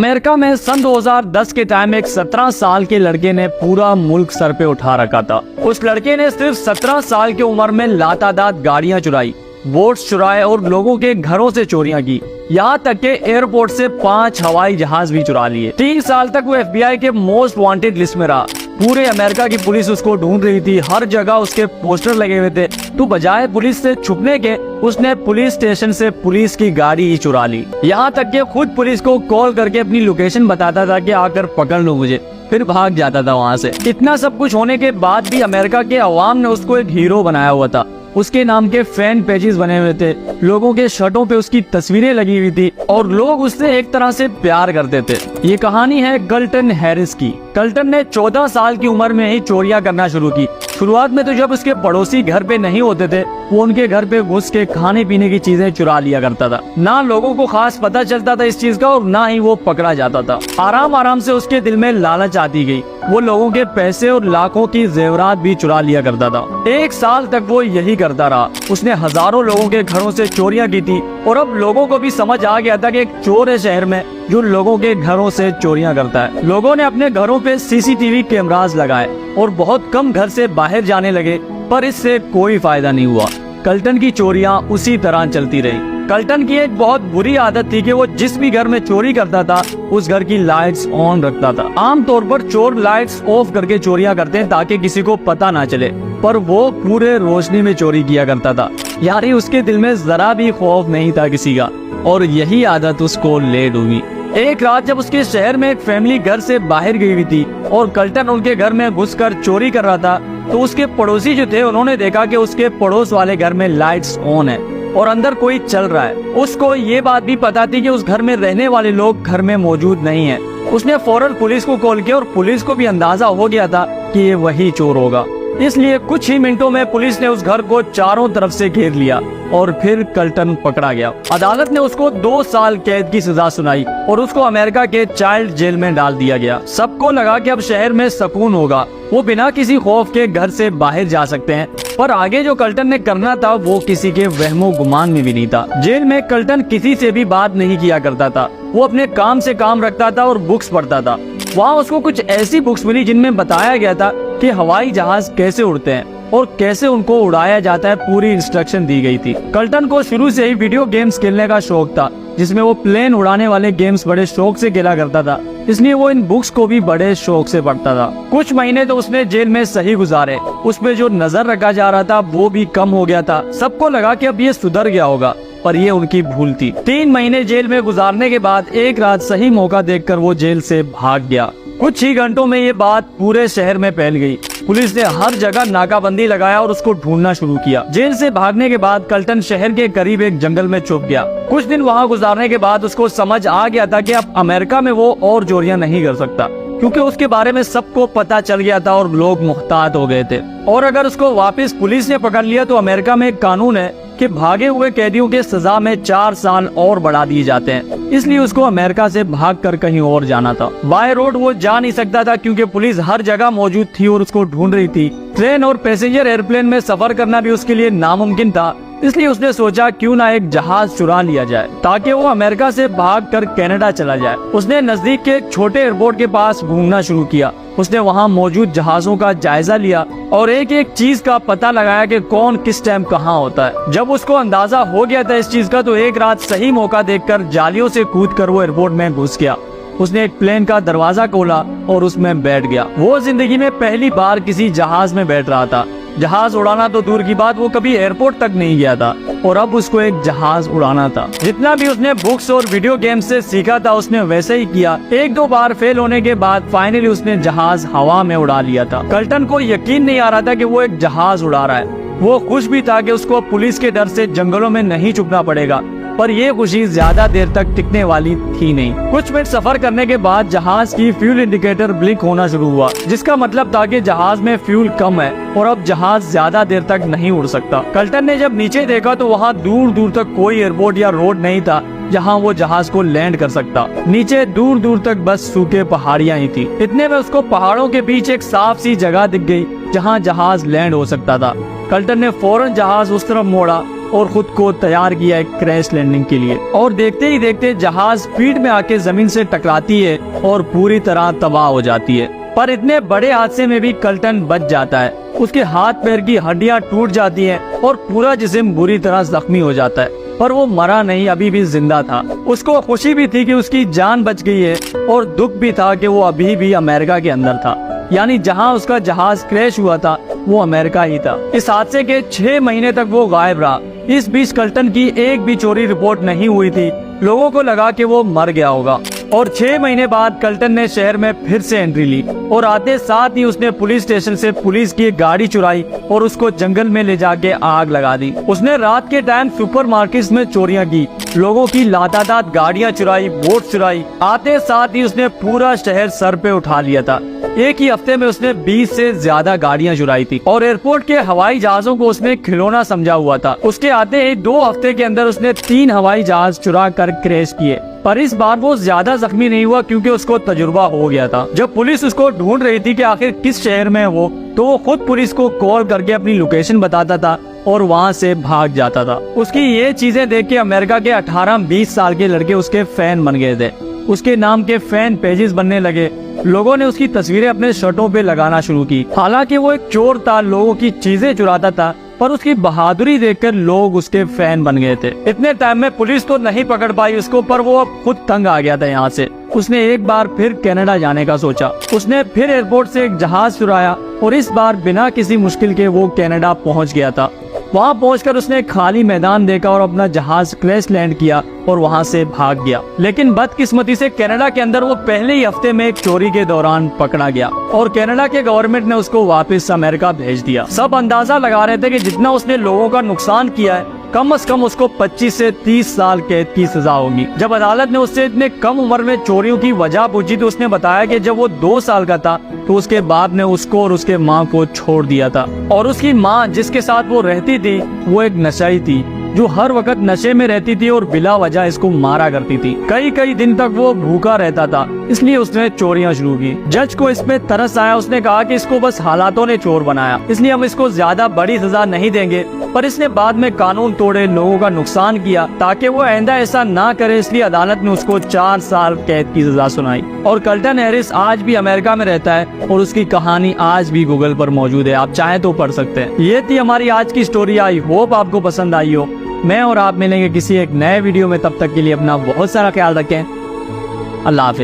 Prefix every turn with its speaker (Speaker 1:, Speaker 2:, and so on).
Speaker 1: America में सन 2010 के time एक 17 साल के लड़के ने पूरा मुल्क सर पे उठा रखा था। उस लड़के ने सिर्फ 17 साल की उम्र में लातादाद गाड़ियां चुराई, वोट्स चुराए और लोगों के घरों से चोरियां की। यहाँ तक के एयरपोर्ट से 5 हवाई जहाज भी चुरा लिए। 3 साल तक वो FBI के मोस्ट वांटेड लिस्ट में रहा। पूरे अमेरिका की पुलिस उसको ढूंढ रही थी, हर जगह उसके पोस्टर लगे हुए थे। तो बजाय पुलिस से छुपने के उसने पुलिस स्टेशन से पुलिस की गाड़ी ही चुरा ली। यहाँ तक कि खुद पुलिस को कॉल करके अपनी लोकेशन बताता था कि आकर पकड़ लो मुझे, फिर भाग जाता था वहाँ से। इतना सब कुछ होने के बाद भी अमेरिका के अवाम ने उसको एक हीरो बनाया हुआ था। उसके नाम के फैन पेजेस बने हुए थे, लोगों के शर्टों पे उसकी तस्वीरें लगी हुई थी और लोग उससे एक तरह से प्यार करते थे। ये कहानी है कल्टन हैरिस की। कल्टन ने 14 साल की उम्र में ही चोरियां करना शुरू की। शुरुआत में तो जब उसके पड़ोसी घर पे नहीं होते थे, वो उनके घर पे घुस के खाने पीने की चीजें चुरा लिया करता था। ना लोगों को खास पता चलता था इस चीज का और ना ही वो पकड़ा जाता था। आराम आराम से उसके दिल में लालच आती गई। वो लोगों के पैसे और लाखों की जेवरात भी चुरा लिया करता था। 1 साल तक वो यही करता रहा। उसने हजारों लोगों के घरों से चोरियां की थी और अब लोगों को भी समझ आ गया था कि एक चोर है शहर में जो लोगों के घरों से चोरियां करता है। लोगों ने अपने घरों पे CCTV कैमरास लगाए और बहुत कम घर से बाहर जाने लगे, पर इससे कोई फायदा नहीं हुआ। कल्टन की चोरियां उसी तरह चलती रही। कल्टन की एक बहुत बुरी आदत थी कि वो जिस भी घर में चोरी करता था उस घर की लाइट्स ऑन रखता था। आमतौर पर चोर लाइट्स ऑफ करके चोरियां करते हैं ताकि किसी को पता ना चले, पर वो पूरे रोशनी में चोरी किया करता था। यानी उसके दिल में जरा भी खौफ नहीं था किसी का, और यही आदत उसको ले डूबी। एक रात जब उसके शहर में एक फैमिली घर से बाहर गई हुई थी और कल्टन उनके घर में घुसकर चोरी कर रहा था, तो उसके पड़ोसी जो थे उन्होंने देखा कि उसके पड़ोस वाले घर में लाइट्स ऑन है और अंदर कोई चल रहा है। उसको ये बात भी पता थी कि उस घर में रहने वाले लोग घर में मौजूद नहीं है। उसने फौरन पुलिस को कॉल किया और पुलिस को भी अंदाजा हो गया था कि ये वही चोर होगा। इसलिए कुछ ही मिनटों में पुलिस ने उस घर को चारों तरफ से घेर लिया और फिर कल्टन पकड़ा गया। अदालत ने उसको 2 साल कैद की सजा सुनाई और उसको अमेरिका के चाइल्ड जेल में डाल दिया गया। सबको लगा कि अब शहर में सुकून होगा, वो बिना किसी खौफ के घर से बाहर जा सकते हैं। पर आगे जो कल्टन ने करना था वो किसी के वहमो गुमान में भी नहीं था। जेल में कल्टन किसी से भी बात नहीं किया करता था। वो अपने काम से काम रखता था और बुक्स पढ़ता था। वहाँ उसको कुछ ऐसी बुक्स मिली जिनमें बताया गया था कि हवाई जहाज कैसे उड़ते हैं और कैसे उनको उड़ाया जाता है, पूरी इंस्ट्रक्शन दी गई थी। कल्टन को शुरू से ही वीडियो गेम्स खेलने का शौक था, जिसमें वो प्लेन उड़ाने वाले गेम्स बड़े शौक से खेला करता था, इसलिए वो इन बुक्स को भी बड़े शौक से पढ़ता था। कुछ महीने तो उसने जेल में सही गुजारे। उस पे जो नजर रखा जा रहा था वो भी कम हो गया था। सबको लगा कि अब ये सुधर गया होगा, पर ये उनकी भूल थी। 3 महीने जेल में गुजारने के बाद एक रात सही मौका देखकर वो जेल से भाग गया। कुछ ही घंटों में ये बात पूरे शहर में फैल गई। पुलिस ने हर जगह नाकाबंदी लगाया और उसको ढूंढना शुरू किया। जेल से भागने के बाद कल्टन शहर के करीब एक जंगल में छुप गया। कुछ दिन वहाँ गुजारने के बाद उसको समझ आ गया था कि अब अमेरिका में वो और चोरियां नहीं कर सकता, क्योंकि उसके बारे में सबको पता चल गया था और लोग मुहतात हो गए थे। और अगर उसको वापस पुलिस ने पकड़ लिया तो अमेरिका में एक कानून है कि भागे हुए कैदियों के सजा में 4 साल और बढ़ा दिए जाते हैं। इसलिए उसको अमेरिका से भागकर कहीं और जाना था। बाय रोड वो जा नहीं सकता था क्योंकि पुलिस हर जगह मौजूद थी और उसको ढूंढ रही थी। ट्रेन और पैसेंजर एयरप्लेन में सफर करना भी उसके लिए नामुमकिन था। इसलिए उसने सोचा क्यों ना एक जहाज चुरा लिया जाए ताकि वो अमेरिका से भागकर कनाडा चला जाए। उसने नजदीक के एक छोटे एयरपोर्ट के पास घूमना शुरू किया। उसने वहाँ मौजूद जहाजों का जायजा लिया और एक एक चीज का पता लगाया कि कौन किस टाइम कहाँ होता है। जब उसको अंदाजा हो गया था इस चीज का, तो एक रात सही मौका देखकर जालियों से कूदकर वो एयरपोर्ट में घुस गया। उसने एक प्लेन का दरवाजा खोला और उसमें बैठ गया। वो जिंदगी में पहली बार किसी जहाज में बैठ रहा था। जहाज उड़ाना तो दूर की बात, वो कभी एयरपोर्ट तक नहीं गया था और अब उसको एक जहाज उड़ाना था। जितना भी उसने बुक्स और वीडियो गेम से सीखा था उसने वैसे ही किया। 1-2 बार फेल होने के बाद फाइनली उसने जहाज हवा में उड़ा लिया था। कल्टन को यकीन नहीं आ रहा था कि वो एक जहाज उड़ा रहा है। वो खुश भी था कि उसको पुलिस के डर से जंगलों में नहीं छुपना पड़ेगा, पर यह खुशी ज्यादा देर तक टिकने वाली थी नहीं। कुछ मिनट सफर करने के बाद जहाज की फ्यूल इंडिकेटर ब्लिंक होना शुरू हुआ, जिसका मतलब था कि जहाज में फ्यूल कम है और अब जहाज ज्यादा देर तक नहीं उड़ सकता। कल्टन ने जब नीचे देखा तो वहाँ दूर दूर तक कोई एयरपोर्ट या रोड नहीं था जहाँ वो जहाज को लैंड कर सकता। नीचे दूर दूर तक बस सूखे पहाड़ियाँ ही थी। इतने में उसको पहाड़ों के बीच एक साफ सी जगह दिख गई जहाँ जहाज लैंड हो सकता था। कल्टन ने फौरन जहाज उस तरफ मोड़ा और खुद को तैयार किया एक क्रैश लैंडिंग के लिए। और देखते ही देखते जहाज स्पीड में आके जमीन से टकराती है और पूरी तरह तबाह हो जाती है। पर इतने बड़े हादसे में भी कल्टन बच जाता है। उसके हाथ पैर की हड्डियां टूट जाती हैं और पूरा जिस्म बुरी तरह जख्मी हो जाता है, पर वो मरा नहीं, अभी भी जिंदा था। उसको खुशी भी थी कि उसकी जान बच गई है और दुख भी था कि वो अभी भी अमेरिका के अंदर था, यानी जहां उसका जहाज क्रैश हुआ था वो अमेरिका ही था। इस हादसे के 6 महीने तक वो गायब रहा। इस बीच कल्टन की एक भी चोरी रिपोर्ट नहीं हुई थी। लोगों को लगा कि वो मर गया होगा। और 6 महीने बाद कल्टन ने शहर में फिर से एंट्री ली और आते साथ ही उसने पुलिस स्टेशन से पुलिस की गाड़ी चुराई और उसको जंगल में ले जाके आग लगा दी। उसने रात के टाइम सुपरमार्केट्स में चोरियां की, लोगों की लातादाद गाड़ियां चुराई, बोट चुराई। आते साथ ही उसने पूरा शहर सर पे उठा लिया था। एक ही हफ्ते में उसने 20 से ज्यादा गाड़ियां चुराई थी और एयरपोर्ट के हवाई जहाजों को उसने खिलौना समझा हुआ था। उसके आते ही 2 हफ्ते के अंदर उसने 3 हवाई जहाज चुरा कर क्रैश किए। पर इस बार वो ज्यादा जख्मी नहीं हुआ क्योंकि उसको तजुर्बा हो गया था। जब पुलिस उसको ढूंढ रही थी कि आखिर किस शहर में है वो, तो वो खुद पुलिस को कॉल करके अपनी लोकेशन बताता था और वहाँ से भाग जाता था। उसकी ये चीजें देख के अमेरिका के 18-20 साल के लड़के उसके फैन बन गए थे। उसके नाम के फैन पेजेस बनने लगे। लोगों ने उसकी तस्वीरें अपने शर्टों पे लगाना शुरू की। हालांकि वो एक चोर था, लोगों की चीजें चुराता था, पर उसकी बहादुरी देखकर लोग उसके फैन बन गए थे। इतने टाइम में पुलिस तो नहीं पकड़ पाई उसको, पर वो अब खुद तंग आ गया था यहाँ से। उसने एक बार फिर कनाडा जाने का सोचा। उसने फिर एयरपोर्ट से एक जहाज चुराया और इस बार बिना किसी मुश्किल के वो कनाडा पहुँच गया था। वहाँ पहुंचकर उसने एक खाली मैदान देखा और अपना जहाज क्रैश लैंड किया और वहाँ से भाग गया। लेकिन बदकिस्मती से कनाडा के अंदर वो पहले ही हफ्ते में एक चोरी के दौरान पकड़ा गया और कनाडा के गवर्नमेंट ने उसको वापस अमेरिका भेज दिया। सब अंदाजा लगा रहे थे कि जितना उसने लोगों का नुकसान किया है, कम से कम उसको 25 से 30 साल कैद की सजा होगी। जब अदालत ने उससे इतने कम उम्र में चोरियों की वजह पूछी तो उसने बताया कि जब वो 2 साल का था तो उसके बाप ने उसको और उसके माँ को छोड़ दिया था और उसकी माँ जिसके साथ वो रहती थी वो एक नशाई थी जो हर वक्त नशे में रहती थी और बिला वजह इसको मारा करती थी। कई दिन तक वो भूखा रहता था, इसलिए उसने चोरियां शुरू की। जज को इसमें तरस आया। उसने कहा कि इसको बस हालातों ने चोर बनाया, इसलिए हम इसको ज्यादा बड़ी सजा नहीं देंगे। पर इसने बाद में कानून तोड़े, लोगों का नुकसान किया ताकि वो आइंदा ऐसा ना करे, इसलिए अदालत ने उसको 4 साल कैद की सजा सुनाई। और कल्टन हैरिस आज भी अमेरिका में रहता है और उसकी कहानी आज भी गूगल पर मौजूद है, आप चाहें तो पढ़ सकते हैं। ये थी हमारी आज की स्टोरी। आई होप आपको पसंद आई हो। मैं और आप मिलेंगे किसी एक नए वीडियो में, तब तक के लिए अपना बहुत सारा ख्याल रखें। अल्लाह हाफिज।